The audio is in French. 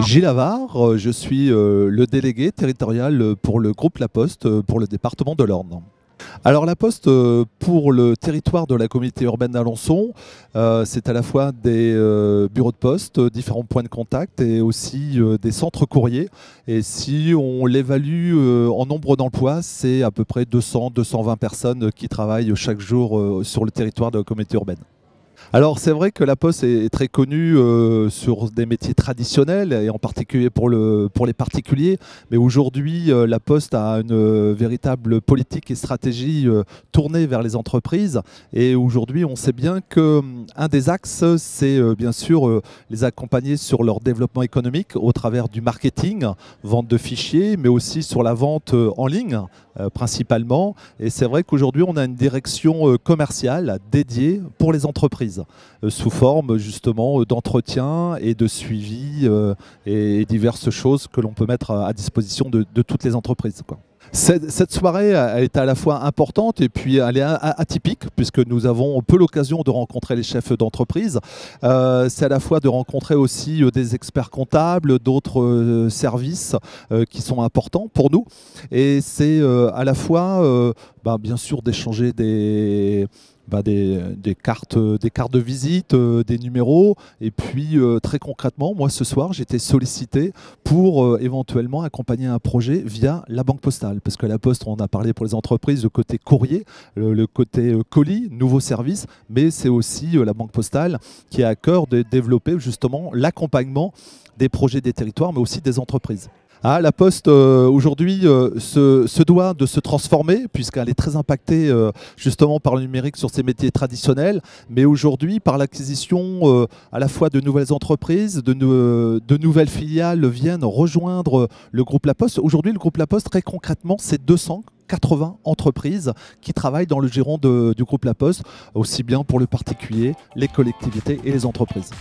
Gilles Avard, je suis le délégué territorial pour le groupe La Poste pour le département de l'Orne. Alors La Poste, pour le territoire de la communauté urbaine d'Alençon, c'est à la fois des bureaux de poste, différents points de contact et aussi des centres courriers. Et si on l'évalue en nombre d'emplois, c'est à peu près 200-220 personnes qui travaillent chaque jour sur le territoire de la communauté urbaine. Alors c'est vrai que la Poste est très connue sur des métiers traditionnels et en particulier pour les particuliers. Mais aujourd'hui, la Poste a une véritable politique et stratégie tournée vers les entreprises. Et aujourd'hui, on sait bien qu'un des axes, c'est bien sûr les accompagner sur leur développement économique au travers du marketing, vente de fichiers, mais aussi sur la vente en ligne principalement. Et c'est vrai qu'aujourd'hui, on a une direction commerciale dédiée pour les entreprises, sous forme justement d'entretien et de suivi et diverses choses que l'on peut mettre à disposition de toutes les entreprises, quoi. Cette soirée, elle est à la fois importante et puis elle est atypique puisque nous avons peu l'occasion de rencontrer les chefs d'entreprise. C'est à la fois de rencontrer aussi des experts comptables, d'autres services qui sont importants pour nous. Et c'est à la fois, bien sûr, d'échanger des cartes de visite, des numéros. Et puis très concrètement, moi ce soir, j'étais sollicité pour éventuellement accompagner un projet via la Banque Postale. Parce que la Poste, on a parlé pour les entreprises, le côté courrier, le côté colis, nouveau service, mais c'est aussi la Banque Postale qui a à cœur de développer justement l'accompagnement des projets des territoires, mais aussi des entreprises. La Poste aujourd'hui se doit de se transformer puisqu'elle est très impactée justement par le numérique sur ses métiers traditionnels, mais aujourd'hui par l'acquisition à la fois de nouvelles entreprises, de nouvelles filiales viennent rejoindre le groupe La Poste. Aujourd'hui le groupe La Poste très concrètement c'est 280 entreprises qui travaillent dans le giron du groupe La Poste, aussi bien pour le particulier, les collectivités et les entreprises.